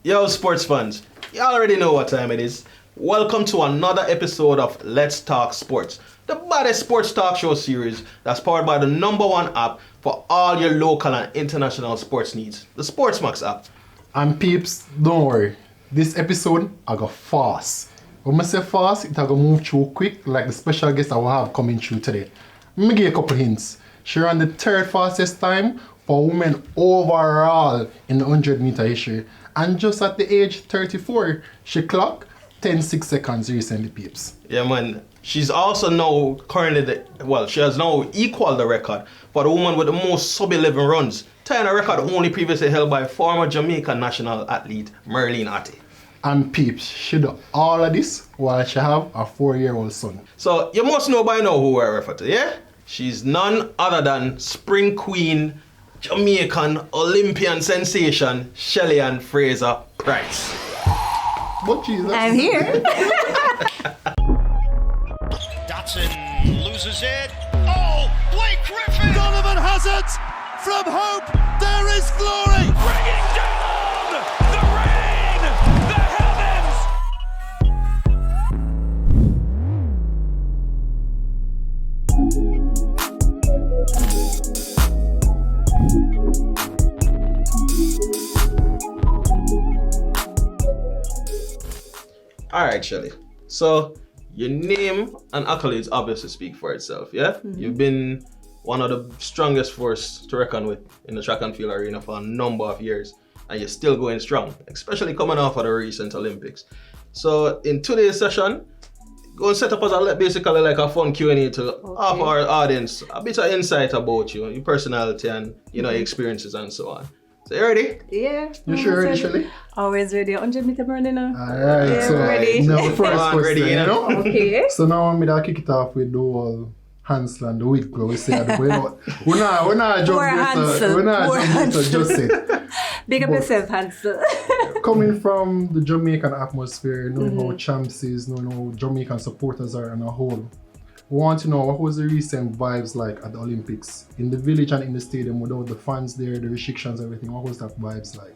Yo, sports fans, you already know what time it is. Welcome to another episode of Let's Talk Sports, the baddest sports talk show series that's powered by the #1 app for all your local and international sports needs, the SportsMax app. And peeps, don't worry, this episode I got fast. When I say fast, it I go move through quick like the special guest I will have coming through today. Let me give you a couple hints. She ran the third fastest time for women overall in the 100-meter history. And just at the age 34, she clocked 10.6 seconds recently, peeps. Yeah, man. She's also now she has now equaled the record for the woman with the most sub-11 runs, tying a record only previously held by former Jamaican national athlete Merlene Atty. And peeps, she do all of this while she have a 4-year-old son. So you must know by now who we're referring to, yeah? She's none other than Spring Queen, Jamaican Olympian sensation, Shelly-Ann Fraser-Pryce. But Jesus. I'm here. Dotson loses it. Oh, Blake Griffin! Donovan has it! From hope, there is glory! Bringing down the rain! The heavens! Alright, Shelly. So, your name and accolades obviously speak for itself, yeah? Mm-hmm. You've been one of the strongest force to reckon with in the track and field arena for a number of years, and you're still going strong, especially coming off of the recent Olympics. So, in today's session, go and set up as basically like a fun Q&A to offer our audience a bit of insight about you, your personality and, your experiences and so on. So you ready? Yeah. You sure ready, Shelly? Always ready. 100-meter running now. Alright, yeah, so ready. now the first question, ready, you know? Okay. So now I'm gonna kick it off with the whole Hansel and the wig where we say at the way. We're not jump this, just it. Big up yourself, Hansel. Coming from the Jamaican atmosphere, knowing how champs is, knowing how Jamaican supporters are on a whole, we want to know what was the recent vibes like at the Olympics? In the village and in the stadium, without the fans there, the restrictions, everything, what was that vibes like?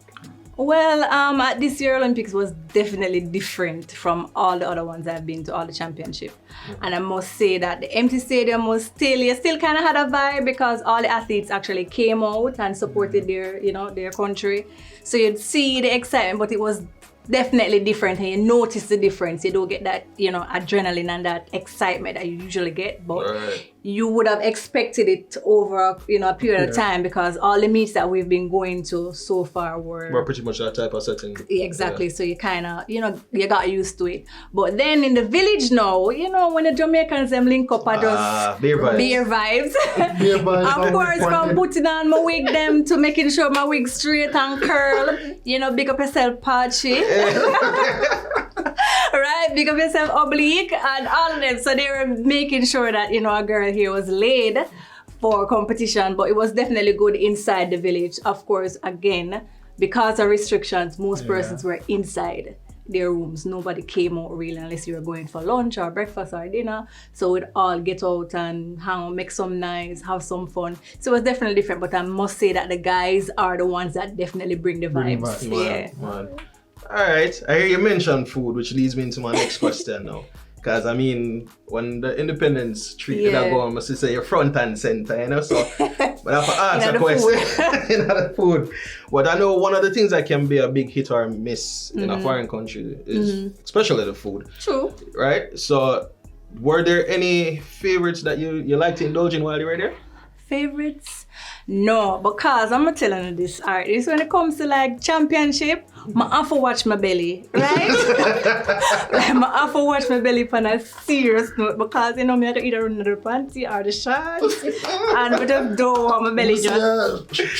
Well, at this year Olympics was definitely different from all the other ones I've been to, all the championship. And I must say that the empty stadium was still kind of had a vibe because all the athletes actually came out and supported their country. So you'd see the excitement, but it was definitely different, and you notice the difference. You don't get that, adrenaline and that excitement that you usually get, but you would have expected it over, a period of time because all the meets that we've been going to so far were pretty much that type of setting. Exactly. Yeah. So you kind of, you got used to it. But then in the village now, when the Jamaicans them link up at us, beer vibes. Beer vibes. Of course, from putting on my wig them to making sure my wig straight and curl. Big up yourself, Pachi. Right, big up yourself, Oblique, and all of them. So they were making sure that, a girl here was laid for competition, but it was definitely good inside the village. Of course, again, because of restrictions, most persons were inside their rooms. Nobody came out really unless you were going for lunch or breakfast or dinner. So we'd all get out and hang out, make some noise, have some fun. So it was definitely different, but I must say that the guys are the ones that definitely bring the vibes. Man. Alright, I hear you mention food, which leads me into my next question now. Because when the independence treated that go on, I must say you're front and center, so but I have to answer a question in the food. But I know one of the things that can be a big hit or miss in a foreign country is especially the food. True. Right? So were there any favorites that you like to indulge in while you were there? Favorites? No, because I'm telling you this, alright, this when it comes to like championship, I have to watch my belly, right? I have to watch my belly on a serious note because I have to either run the panty or the shorts and with the dough on my belly just... Right, it's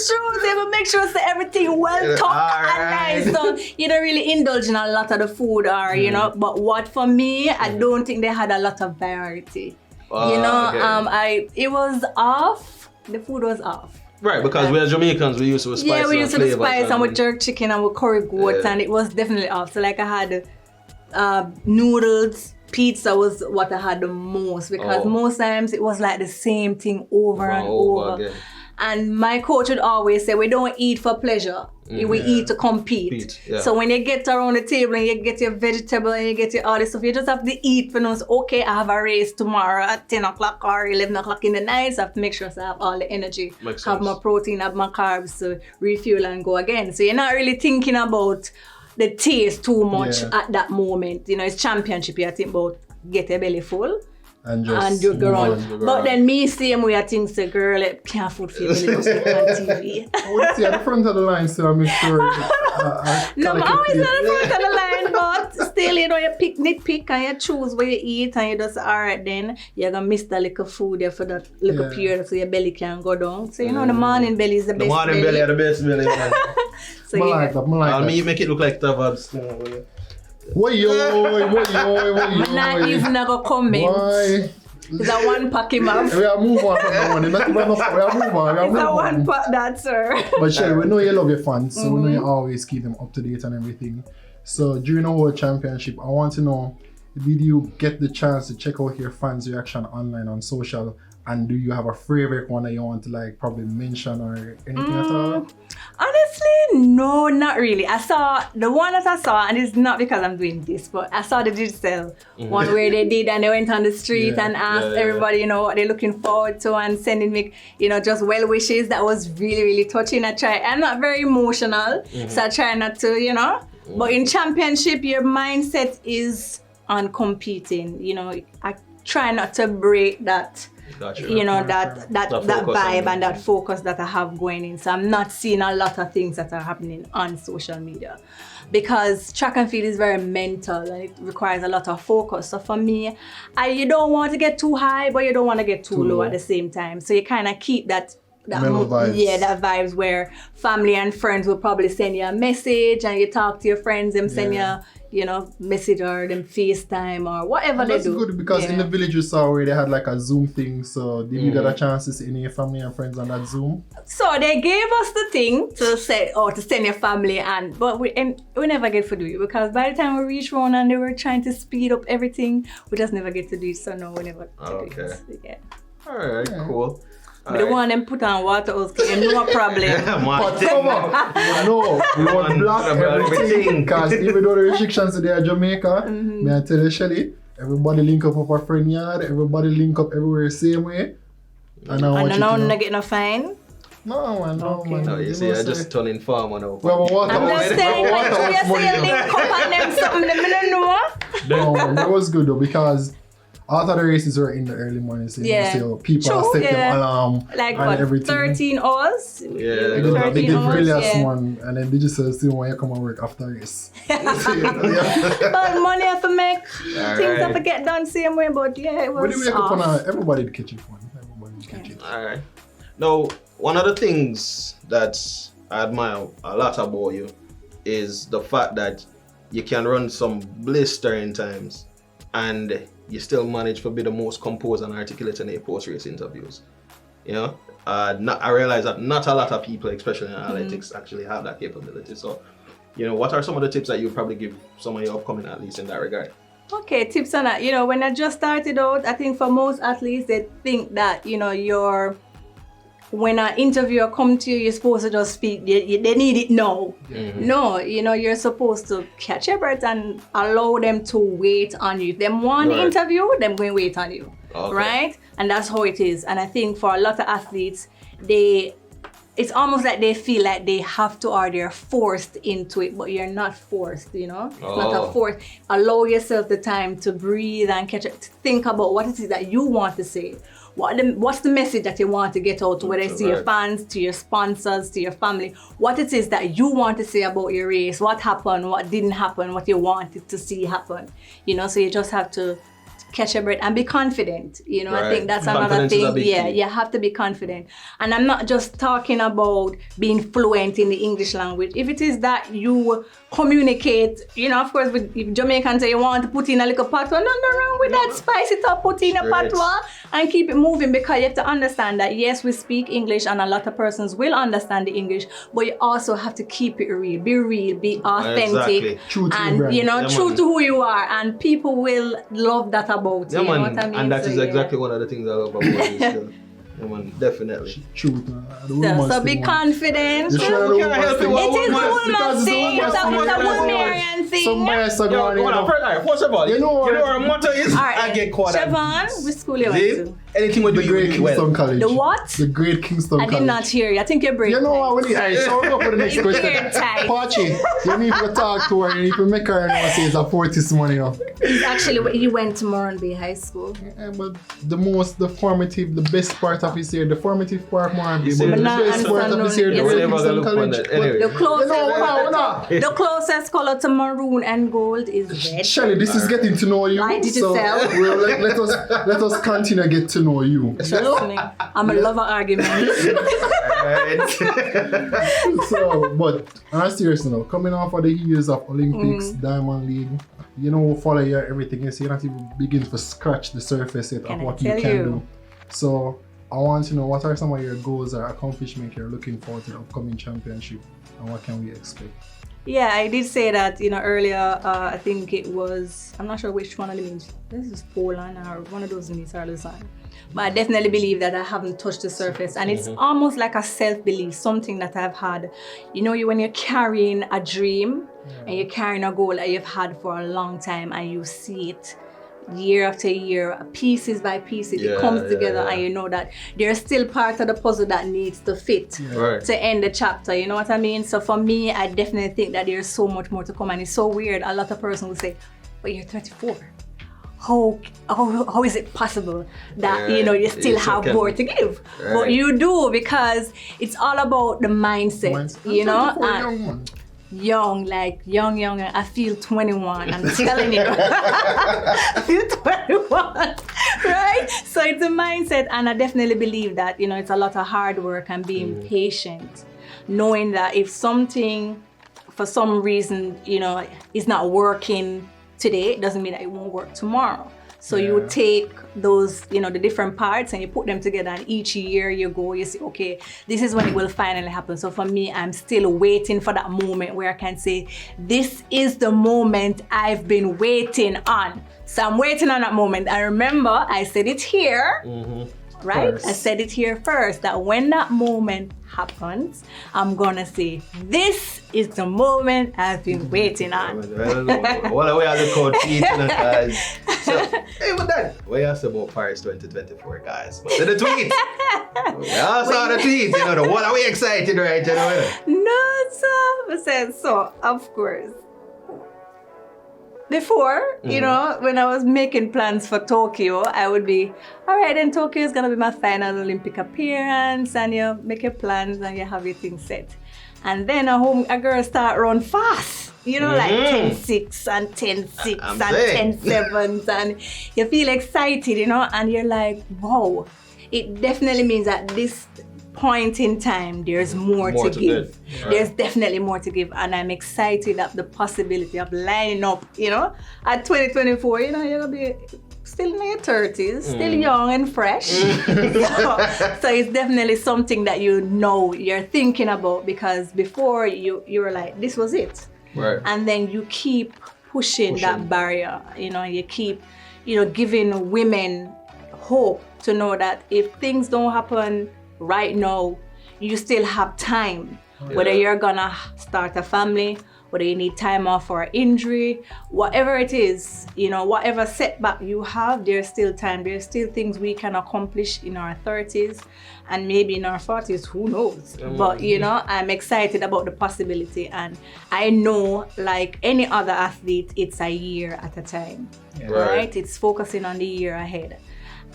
true, they will make sure that everything well tucked and nice. So you don't really indulge in a lot of the food or, but what for me, I don't think they had a lot of variety. It was off. The food was off. Right, because we are Jamaicans, we used to spice. Yeah, we used to spice and with jerk chicken and with curry goat, and it was definitely off. So like I had noodles, pizza was what I had the most because most times it was like the same thing over and over. Again. And my coach would always say, we don't eat for pleasure. We eat to compete. So when you get around the table and you get your vegetable and you get your all this stuff, you just have to eat for know, okay, I have a race tomorrow at 10 o'clock or 11 o'clock in the night. So I have to make sure I have all the energy, have my protein, have my carbs to refuel and go again. So you're not really thinking about the taste too much at that moment. You know, it's championship, you think about get your belly full. And you go on. But then me same way I think the girl can't food for me just on TV. I would say at the front of the line, so I make sure. No, I'm always at the front of the line, but still, you know, you nitpick and you choose what you eat and you just, alright then, you're gonna miss the little food there for that little period so your belly can go down. So, you know, the morning belly is the best belly. The morning belly are the best belly, man. So, I mean, you make it look like Tavabs. What yo? I'm not even gonna comment. Why? It's a one pack him up. We are move on from the one. We are move on. It's a one pack that, sir. But Shelly, we know you love your fans, so we know you always keep them up to date and everything. So during the World Championship, I want to know, did you get the chance to check out your fans' reaction online on social? And do you have a favorite one that you want to like probably mention or anything at all? Honestly, no, not really. I saw the one that I saw, and it's not because I'm doing this, but I saw the digital one where they did and they went on the street and asked everybody, you know, what they're looking forward to and sending me, you know, just well wishes. That was really, really touching. I'm not very emotional, so I try not to, you know. But in championship, your mindset is on competing. You know, I try not to break that. Gotcha. You know, that vibe and that focus that I have going in. So I'm not seeing a lot of things that are happening on social media because track and field is very mental and it requires a lot of focus. So for me, you don't want to get too high, but you don't want to get too low at the same time. So you kind of keep that vibes. Yeah, that vibes where family and friends will probably send you a message and you talk to your friends, them send you know, message or them FaceTime or whatever they do. That's good because in the village you saw where they had like a Zoom thing. So did you get a chance to see any of your family and friends on that Zoom? So they gave us the thing to say or to send your family but we never get to do it because by the time we reached Rona and they were trying to speed up everything, we just never get to do it. So no, we never do it. Yeah. Alright, cool. But the one them put on water was no problem. But come on, no, we want block everything because even though the restrictions today at Jamaica, may I tell you, Shelly, everybody link up our friend yard, everybody link up everywhere same way. And I want you to not get no fine. No man. No, you see, I just turn in farmer now. I'm just saying, like, you say link up and them something them don't know. No man, that was good though because all of the races were in the early morning, so people are setting them alarm like and what, everything. 13 hours? They did brilliant one, and then digital still when you come and work after race. But money have to make, things have to get done same way, but it was wake up on everybody catch it one. Everybody catch it. Alright. Now, one of the things that I admire a lot about you is the fact that you can run some blistering times and you still manage to be the most composed and articulate in your post-race interviews. You know, I realize that not a lot of people, especially in analytics, actually have that capability. So, you know, what are some of the tips that you would probably give some of your upcoming athletes in that regard? Okay, tips on that. You know, when I just started out, I think for most athletes, they think that, you know, when an interviewer come to you, you're supposed to just speak. They need it now. No, you know, you're supposed to catch your breath and allow them to wait on you. If they want the interview, they're going to wait on you, right? And that's how it is. And I think for a lot of athletes, it's almost like they feel like they have to or they're forced into it, but you're not forced, you know? It's not a force. Allow yourself the time to breathe and catch it, to think about what it is that you want to say. What's the message that you want to get out, whether it's to your fans, to your sponsors, to your family, what it is that you want to say about your race, what happened, what didn't happen, what you wanted to see happen, you know, so you just have to catch your breath and be confident, you know. I think that's another thing. You have to be confident. And I'm not just talking about being fluent in the English language. If it is that you communicate, you know, of course, if Jamaican say you want to put in a little patois, nothing wrong with that. Spice it up, put in a patois and keep it moving, because you have to understand that yes, we speak English and a lot of persons will understand the English, but you also have to keep it real, be authentic, and you know, true to who you are, and people will love that about you. Yeah, you know man. what I mean? And that is exactly one of the things I love about you. Woman, definitely. Truth, man. The woman's So be thing, man. confident. You sure We the can't help woman's it. thing? It is the Because woman's it's thing. the It's a woman's thing. woman thing. Some bias are Yo, going hold on, first of all, You know what? our motto is, I get caught at Siobhan, which school you went live, to? anything we do, the you Great do well. Kingston College. The what? The Great Kingston I College. did not hear you. I think you're breaking. You know what? When alright, so we'll go for the next It's question. weird tight. Pachi, you need to talk to her. You need to make her know say it's a 40 money. You know. Actually, he went to Moranby High School. Yeah, but the formative, the best part of his year, the formative part Moranby, see, but the but best not part of his year, the understand Great We're never Kingston gonna look on College. that. But- Anyway. The closest, You know, the closest color to maroon and gold is red. Shelly, this is getting to know you. Lie to so yourself. well, let us continue to get to know you. Trust me, I'm a lover argument. So, but on a serious note, coming off of the years of Olympics, Diamond League, you know, follow your everything. You see, you not even begin to scratch the surface yet Can of I what you tell can you? do. So, I want to know what are some of your goals or accomplishments you're looking forward to the upcoming championship, and what can we expect? Yeah, I did say that, earlier, I think it was, I'm not sure which one of the meets, this is Poland or one of those meets are designed. But I definitely believe that I haven't touched the surface, and it's almost like a self-belief, something that I've had. When you're carrying a dream and you're carrying a goal that you've had for a long time and you see it year after year, pieces by pieces, it comes together and you know that there's still part of the puzzle that needs to fit Right. to end the chapter, you know what I mean? So for me, I definitely think that there's so much more to come, and it's so weird. A lot of persons will say, but you're 34. How is it possible that you still have more to give? Right. But you do, because it's all about the mindset, and young, like young. I feel 21. I'm telling you, I feel 21, right? So it's a mindset, and I definitely believe that it's a lot of hard work and being patient, knowing that if something, for some reason, is not working today, it doesn't mean that it won't work tomorrow. So you take those, the different parts and you put them together, and each year you see, okay, this is when it will finally happen. So for me, I'm still waiting for that moment where I can say, this is the moment I've been waiting on. So I'm waiting on that moment. I remember I said it here, right? First. I said it here first, that when that moment happens, I'm gonna say, this is the moment I've been waiting on. Well, we have the code feet, guys. So, hey, but then, we asked about Paris 2024, guys. But the tweet. We all saw the tweet, what are we excited, right? No, sir. I said, so, of course. Before, when I was making plans for Tokyo, I would be, all right, then Tokyo is going to be my final Olympic appearance, and you make your plans and you have your things set. And then a girl start run fast, like 10-6 and 10-6 I'm and saying. 10-7s, and you feel excited, and you're like, wow, it definitely means that this point in time, there's more to give. Right. There's definitely more to give, and I'm excited at the possibility of lining up, at 2024, you're gonna be still in your 30s, still young and fresh. So it's definitely something that you're thinking about, because before you were like, this was it. Right. And then you keep pushing that barrier, you keep, giving women hope to know that if things don't happen right now, you still have time. Whether you're gonna start a family, whether you need time off for an injury, whatever it is, whatever setback you have, there's still time. There's still things we can accomplish in our 30s and maybe in our 40s, who knows? But, I'm excited about the possibility, and I know, like any other athlete, it's a year at a time, right? It's focusing on the year ahead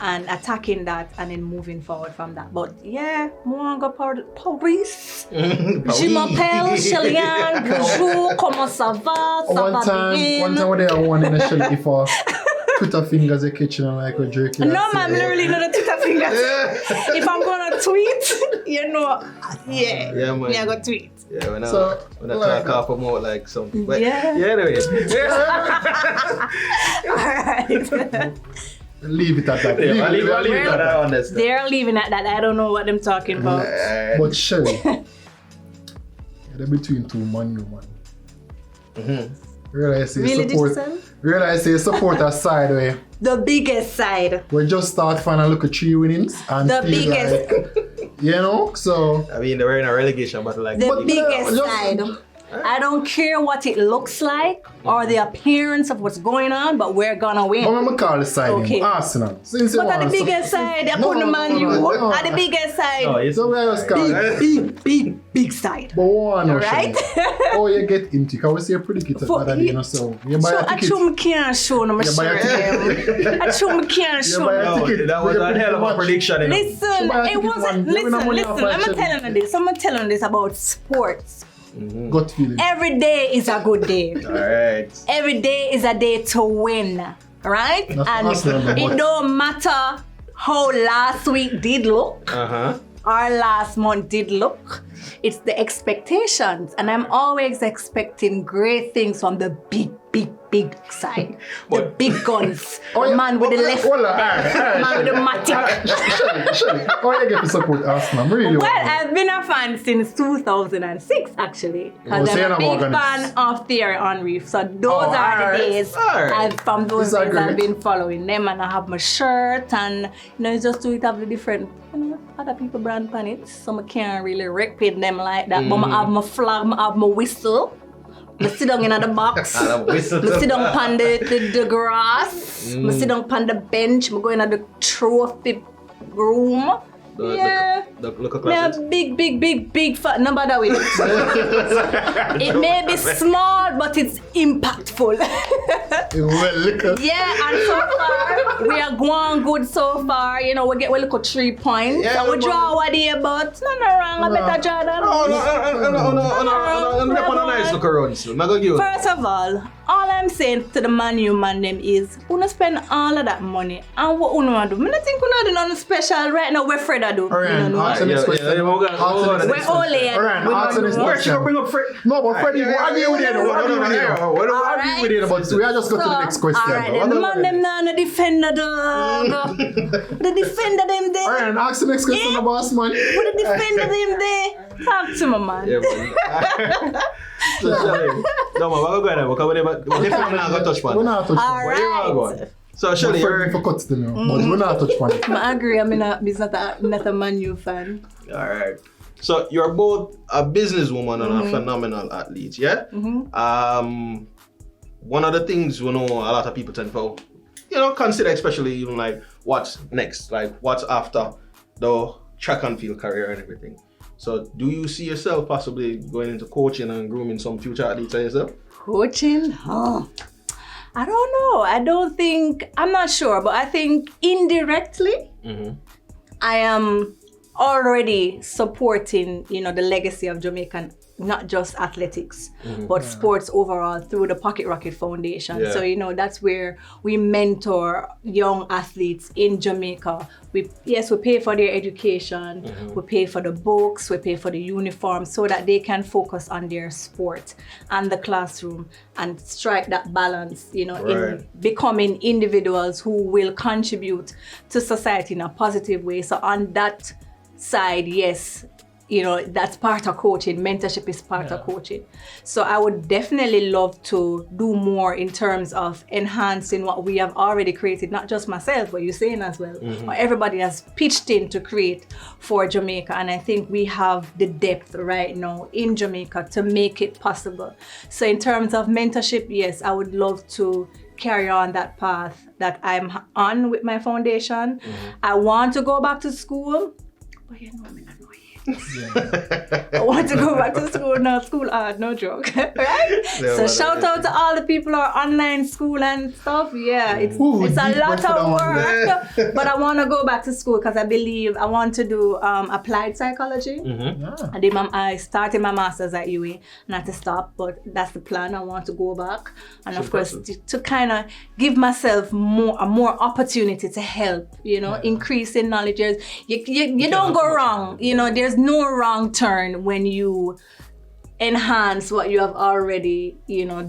and attacking that, and then moving forward from that. But yeah, Moanga Paris, je m'appelle Shelly-Ann, bonjour, comment ça va? Ça One va time bien? I won in a Shelly for Twitter fingers a kitchen and like we're jerking. No, man, literally not a Twitter fingers. If I'm gonna tweet, Yeah, man. I go tweet. Yeah, when So, I talk off about like something. But Yeah. anyway. Alright. Leave it at that. I'll leave it at that one. They're leaving at that. I don't know what I'm talking about. But Shelly, they're between two man, you man. Realize Really, did you support. say? realize you support a side where The biggest side. we just start finding a look at 3 winnings and The feel biggest. like, you know, so I mean, they were in a relegation battle like The that. biggest just- side. I don't care what it looks like or the appearance of what's going on, but we're gonna win. I'm gonna call the side Okay. Arsenal. Since you But at the want to biggest side, I No, put the no, Man U. no, no. At the biggest side. Oh, it's So we just call it. Big side. But one Alright? Oh, you get into because we see a pretty kid For- other day, you know, so you buy So a I ticket. true me can't show no my You buy a shirt ticket. them. I true me can't You show buy a no. No, ticket. that was a hell of a prediction. You know. Listen, buy a it ticket, wasn't. man. Give me no money Listen. off I'm my telling you this. I'm telling you this about sports. Gut feeling. Every day is a good day. Alright. Every day is a day to win, right? That's And Arsenal, but it what? don't matter how last week did look Uh-huh. or last month did look. It's the expectations, and I'm always expecting great things from the big side. The big guns. The man with the left, Hold on, the man with the matic. Shelly, how you get to support Arsenal? I'm really Well, wondering. I've been a fan since 2006, actually. Oh, Because so you're I'm a not big organized. fan of Thierry Henry. So those Oh, are the alright, days. alright. I've from those days Disagree. I've been following them, and I have my shirt, and you know, it's just to it have the different, you know, other people brand on it. So I can't really repeat them like that. But I have my flag, I have my whistle. I sit down in the box. I have a whistle I too. sit down on the grass. I sit down on the bench. I go in the trophy room. Yeah. Look at Yeah, classes. big fat number that way. It may be small, but it's impactful. Well, look at Yeah, and so far we are going good so far. You know, we look at 3 points. Yeah, And we draw what day, but no wrong. I better draw that. I'm not on a nice look around. So I'm not gonna give you. First of all I'm saying to the Man U man them is, wanna spend all of that money, and what you wanna do? I don't think we do nothing special right now. We're Fred do. Alright, ask the next question. yeah, we're gonna- Ask the next we're question. only- Alright, we ask the don't next know. Where she gonna bring question. up Fred? No, but Freddie, what do you with it? What do you with it? What do Alright. With it about we are just go to the next question. Alright, then the man them now no defender dog. The defender them there. Alright, ask the next question, Yeah. boss man. Put the defender them there. Talk to my man. Yeah, man. So, Shelly, no, man, we're going to go there, but we're definitely not going to touch We're man. not touch All one. Where you want to go right. on? So, Shelly, Freddie for you're... cuts them, but we're not touch one. I agree. I'm not a Man U fan. Alright. So, you're both a businesswoman and a phenomenal athlete, yeah? One of the things we know a lot of people tend to, consider, especially even like what's next, like what's after the track and field career and everything. So, do you see yourself possibly going into coaching and grooming some future athletes like yourself? Coaching? Huh. I don't know. I'm not sure, but I think indirectly, I am already supporting, the legacy of Jamaican, not just athletics, but sports overall through the Pocket Rocket Foundation. Yeah. So, that's where we mentor young athletes in Jamaica. We pay for their education, we pay for the books, we pay for the uniform so that they can focus on their sport and the classroom and strike that balance, in becoming individuals who will contribute to society in a positive way. So on that side, yes, that's part of coaching. Mentorship is part of coaching. So I would definitely love to do more in terms of enhancing what we have already created, not just myself, but you're saying as well. But everybody has pitched in to create for Jamaica. And I think we have the depth right now in Jamaica to make it possible. So in terms of mentorship, yes, I would love to carry on that path that I'm on with my foundation. I want to go back to school, but I'm not know yet. I want to go back to school now. School art, no joke, right? So shout out to all the people who are online school and stuff. Yeah, it's a lot of work, but I want to go back to school because I believe I want to do applied psychology. I started my master's at UA, and I had to stop, but that's the plan. I want to go back, and of course to kind of give myself more opportunity to help. Increase in knowledge. You don't go wrong. There's no wrong turn when you enhance what you have already,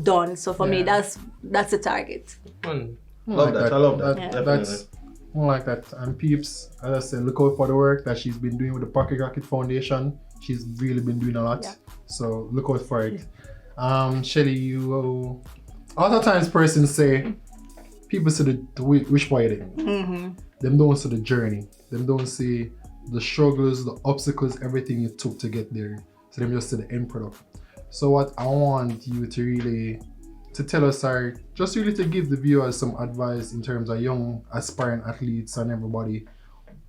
done. So for me, that's the target. Love that. I love that. Yeah. That's more like that. And peeps, as I said, look out for the work that she's been doing with the Pocket Rocket Foundation. She's really been doing a lot. Yeah. So look out for it. Shelly, you Other times persons say, people see the which way they. Them don't see the journey. Them don't see the struggles, the obstacles, everything it took to get there. So them just see the end product. So what I want you to really to tell us are just really to give the viewers some advice in terms of young aspiring athletes and everybody.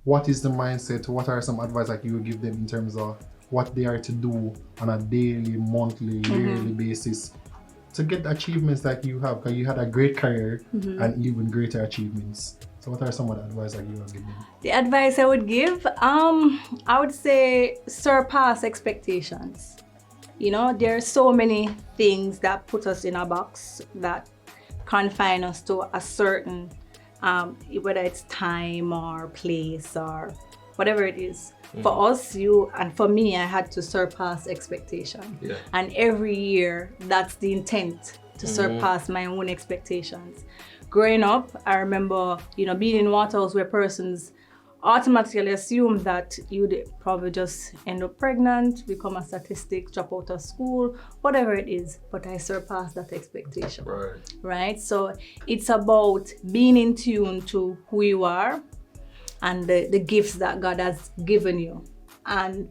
What is the mindset? What are some advice that you would give them in terms of what they are to do on a daily, monthly, yearly basis to get the achievements that you have? Because you had a great career and even greater achievements. So what are some of the advice that you would give them? The advice I would give, I would say surpass expectations. You know, there are so many things that put us in a box that confine us to a certain, whether it's time or place or whatever it is. For us, and for me, I had to surpass expectation. Yeah. And every year, that's the intent, to surpass my own expectations. Growing up, I remember, being in Waterhouse where persons automatically assume that you'd probably just end up pregnant, become a statistic, drop out of school, whatever it is, but I surpassed that expectation. Right? So it's about being in tune to who you are and the gifts that God has given you, and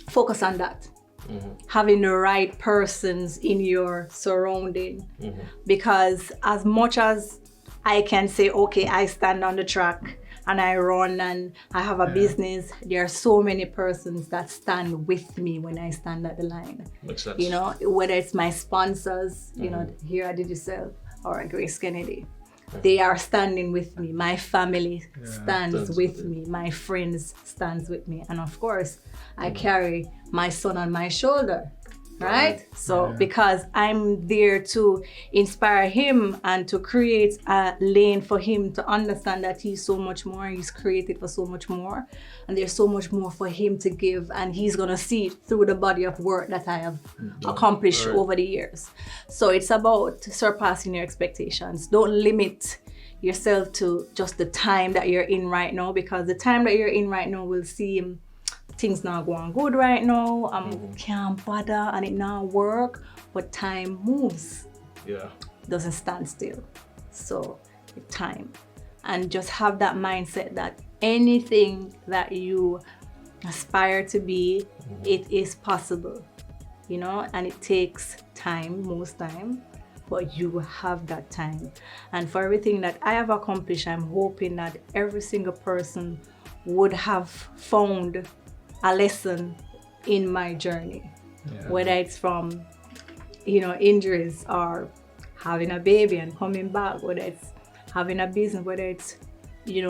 focus on that. Having the right persons in your surrounding, because as much as I can say, okay, I stand on the track and I run and I have a business, there are so many persons that stand with me when I stand at the line. Makes sense. Whether it's my sponsors, here at Digicel or at Grace Kennedy, they are standing with me. My family stands with me. My friends stands with me. And of course, I carry my son on my shoulder, right? So because I'm there to inspire him and to create a lane for him to understand that he's so much more, he's created for so much more, and there's so much more for him to give, and he's gonna see it through the body of work that I have accomplished over the years. So it's about surpassing your expectations. Don't limit yourself to just the time that you're in right now, because the time that you're in right now will seem things not going good right now, can't bother and it not work, but time moves. Doesn't stand still. So time. And just have that mindset that anything that you aspire to be, it is possible, and it takes time, most time, but you have that time. And for everything that I have accomplished, I'm hoping that every single person would have found a lesson in my journey, whether it's from, injuries or having a baby and coming back, whether it's having a business, whether it's,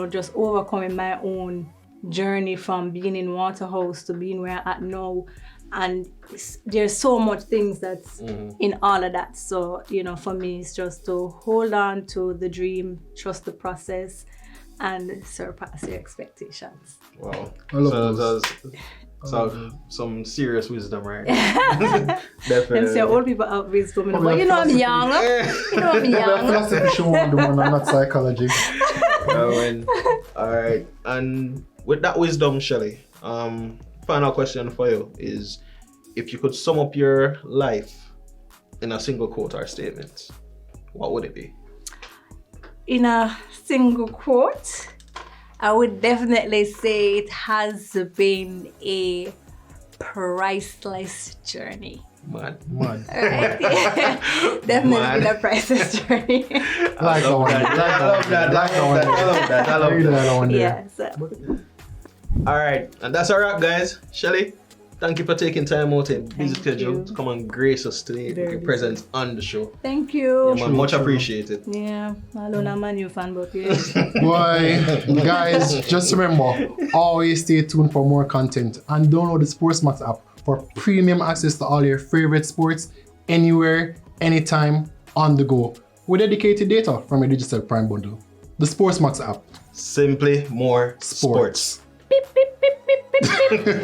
just overcoming my own journey from being in Waterhouse to being where I'm at now. And there's so much things that's in all of that. So, for me, it's just to hold on to the dream, trust the process, and surpass your expectations. Wow. So some serious wisdom, right? Definitely. And say old people have wisdom, but I'm young. I'm young. Philosophy show on the one, not psychology. All right. And with that wisdom, Shelly, final question for you is, if you could sum up your life in a single quote or statement, what would it be? In a single quote, I would definitely say it has been a priceless journey. Mad. Right? Definitely been a priceless journey. I love that. Yeah. So. All right, and that's a wrap, guys. Shelly, thank you for taking time out in busy schedule to come and grace us today with your presence on the show. Thank you. Yeah, man, much appreciated. Yeah, I don't know, I'm a new fan, but yeah. Boy, guys, just remember, always stay tuned for more content and download the SportsMax app for premium access to all your favorite sports anywhere, anytime, on the go, with dedicated data from your Digicel Prime bundle. The SportsMax app. Simply more sports. Beep, beep, beep, beep, beep, beep.